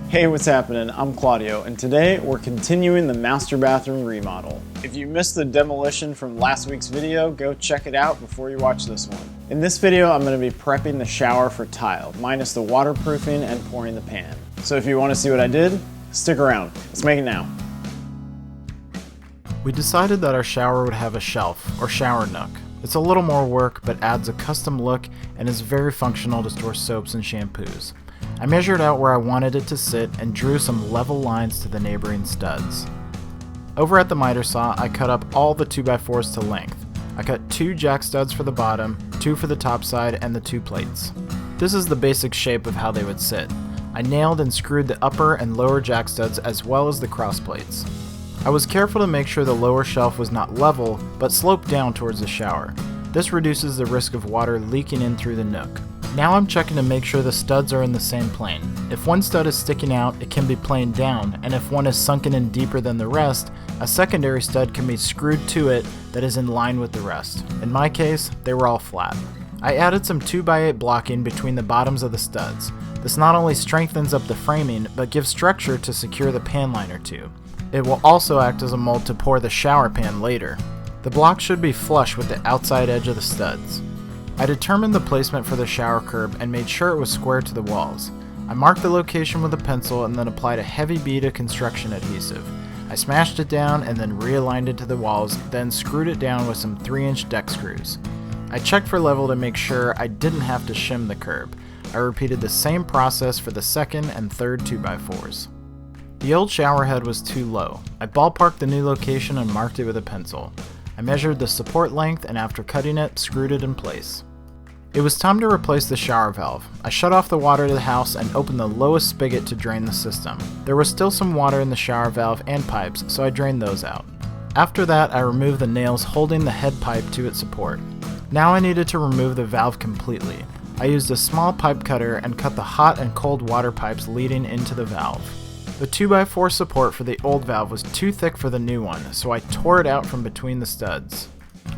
Hey, what's happening? I'm Claudio, and today we're continuing the master bathroom remodel. If you missed the demolition from last week's video, go check it out before you watch this one. In this video, I'm going to be prepping the shower for tile, minus the waterproofing and pouring the pan. So if you want to see what I did, stick around. Let's make it now. We decided that our shower would have a shelf, or shower nook. It's a little more work, but adds a custom look and is very functional to store soaps and shampoos. I measured out where I wanted it to sit and drew some level lines to the neighboring studs. Over at the miter saw, I cut up all the 2x4s to length. I cut 2 jack studs for the bottom, 2 for the top side, and the 2 plates. This is the basic shape of how they would sit. I nailed and screwed the upper and lower jack studs as well as the cross plates. I was careful to make sure the lower shelf was not level, but sloped down towards the shower. This reduces the risk of water leaking in through the nook. Now I'm checking to make sure the studs are in the same plane. If one stud is sticking out, it can be planed down, and if one is sunken in deeper than the rest, a secondary stud can be screwed to it that is in line with the rest. In my case, they were all flat. I added some 2x8 blocking between the bottoms of the studs. This not only strengthens up the framing, but gives structure to secure the pan liner to. It will also act as a mold to pour the shower pan later. The block should be flush with the outside edge of the studs. I determined the placement for the shower curb and made sure it was square to the walls. I marked the location with a pencil and then applied a heavy bead of construction adhesive. I smashed it down and then realigned it to the walls, then screwed it down with some 3-inch deck screws. I checked for level to make sure I didn't have to shim the curb. I repeated the same process for the second and third 2x4s. The old shower head was too low. I ballparked the new location and marked it with a pencil. I measured the support length and after cutting it, screwed it in place. It was time to replace the shower valve. I shut off the water to the house and opened the lowest spigot to drain the system. There was still some water in the shower valve and pipes, so I drained those out. After that, I removed the nails holding the head pipe to its support. Now I needed to remove the valve completely. I used a small pipe cutter and cut the hot and cold water pipes leading into the valve. The 2x4 support for the old valve was too thick for the new one, so I tore it out from between the studs.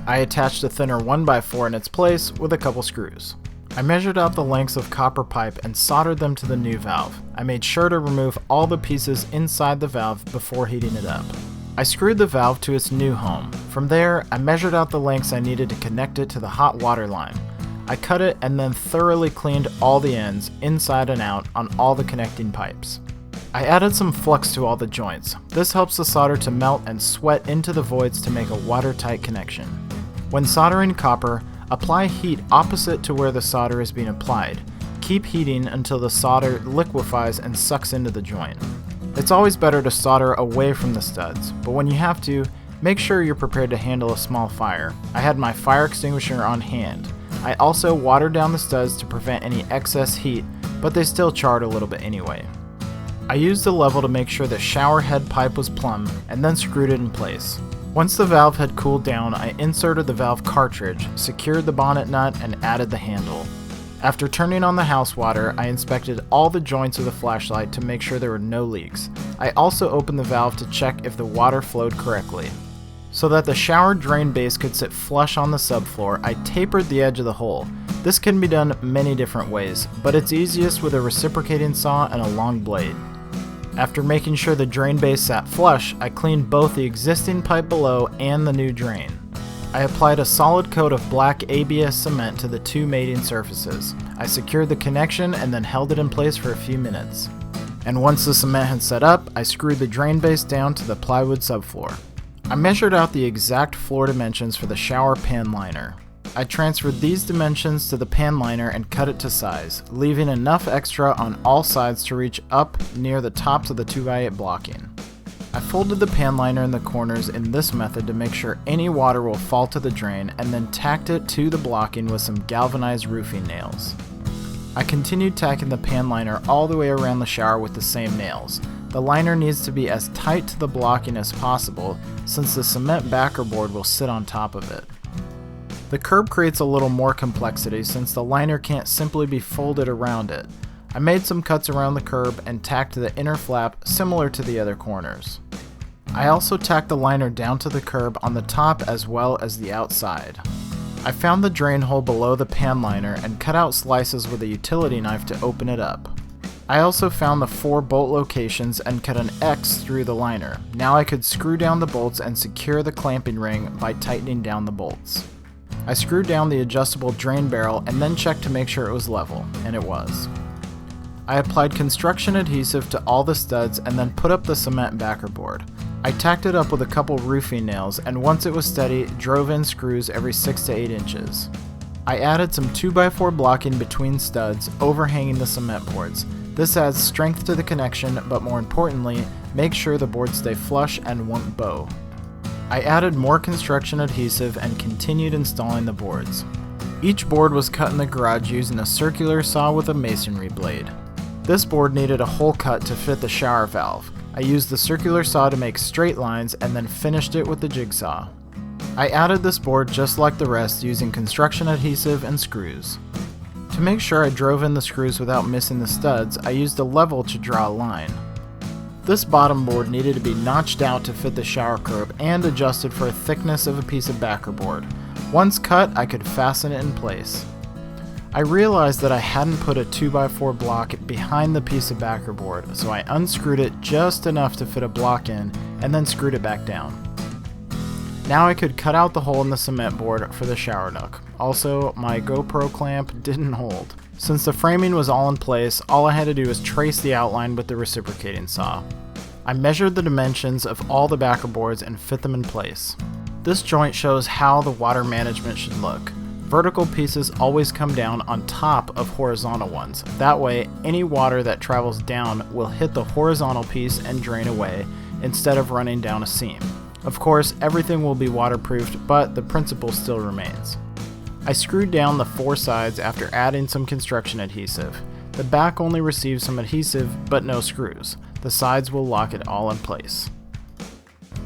I attached a thinner 1x4 in its place with a couple screws. I measured out the lengths of copper pipe and soldered them to the new valve. I made sure to remove all the pieces inside the valve before heating it up. I screwed the valve to its new home. From there, I measured out the lengths I needed to connect it to the hot water line. I cut it and then thoroughly cleaned all the ends, inside and out, on all the connecting pipes. I added some flux to all the joints. This helps the solder to melt and sweat into the voids to make a watertight connection. When soldering copper, apply heat opposite to where the solder is being applied. Keep heating until the solder liquefies and sucks into the joint. It's always better to solder away from the studs, but when you have to, make sure you're prepared to handle a small fire. I had my fire extinguisher on hand. I also watered down the studs to prevent any excess heat, but they still charred a little bit anyway. I used a level to make sure the shower head pipe was plumb and then screwed it in place. Once the valve had cooled down, I inserted the valve cartridge, secured the bonnet nut, and added the handle. After turning on the house water, I inspected all the joints with a flashlight to make sure there were no leaks. I also opened the valve to check if the water flowed correctly. So that the shower drain base could sit flush on the subfloor, I tapered the edge of the hole. This can be done many different ways, but it's easiest with a reciprocating saw and a long blade. After making sure the drain base sat flush, I cleaned both the existing pipe below and the new drain. I applied a solid coat of black ABS cement to the 2 mating surfaces. I secured the connection and then held it in place for a few minutes. And once the cement had set up, I screwed the drain base down to the plywood subfloor. I measured out the exact floor dimensions for the shower pan liner. I transferred these dimensions to the pan liner and cut it to size, leaving enough extra on all sides to reach up near the tops of the 2x8 blocking. I folded the pan liner in the corners in this method to make sure any water will fall to the drain and then tacked it to the blocking with some galvanized roofing nails. I continued tacking the pan liner all the way around the shower with the same nails. The liner needs to be as tight to the blocking as possible since the cement backer board will sit on top of it. The curb creates a little more complexity since the liner can't simply be folded around it. I made some cuts around the curb and tacked the inner flap similar to the other corners. I also tacked the liner down to the curb on the top as well as the outside. I found the drain hole below the pan liner and cut out slices with a utility knife to open it up. I also found the 4 bolt locations and cut an X through the liner. Now I could screw down the bolts and secure the clamping ring by tightening down the bolts. I screwed down the adjustable drain barrel and then checked to make sure it was level, and it was. I applied construction adhesive to all the studs and then put up the cement backer board. I tacked it up with a couple roofing nails, and once it was steady, drove in screws every 6 to 8 inches. I added some 2x4 blocking between studs, overhanging the cement boards. This adds strength to the connection, but more importantly, makes sure the boards stay flush and won't bow. I added more construction adhesive and continued installing the boards. Each board was cut in the garage using a circular saw with a masonry blade. This board needed a hole cut to fit the shower valve. I used the circular saw to make straight lines and then finished it with the jigsaw. I added this board just like the rest using construction adhesive and screws. To make sure I drove in the screws without missing the studs, I used a level to draw a line. This bottom board needed to be notched out to fit the shower curb and adjusted for a thickness of a piece of backer board. Once cut, I could fasten it in place. I realized that I hadn't put a 2x4 block behind the piece of backer board, so I unscrewed it just enough to fit a block in and then screwed it back down. Now I could cut out the hole in the cement board for the shower nook. Also, my GoPro clamp didn't hold. Since the framing was all in place, all I had to do was trace the outline with the reciprocating saw. I measured the dimensions of all the backer boards and fit them in place. This joint shows how the water management should look. Vertical pieces always come down on top of horizontal ones. That way, any water that travels down will hit the horizontal piece and drain away instead of running down a seam. Of course, everything will be waterproofed, but the principle still remains. I screwed down the 4 sides after adding some construction adhesive. The back only receives some adhesive, but no screws. The sides will lock it all in place.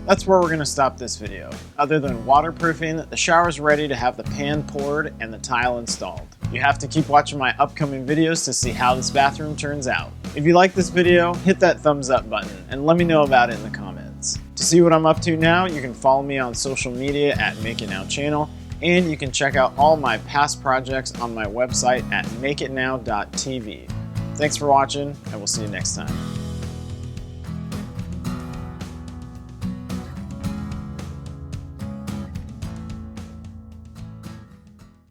That's where we're going to stop this video. Other than waterproofing, the shower's ready to have the pan poured and the tile installed. You have to keep watching my upcoming videos to see how this bathroom turns out. If you like this video, hit that thumbs up button and let me know about it in the comments. To see what I'm up to now, you can follow me on social media at Make It Now channel, and you can check out all my past projects on my website at makeitnow.tv. Thanks for watching, and we'll see you next time.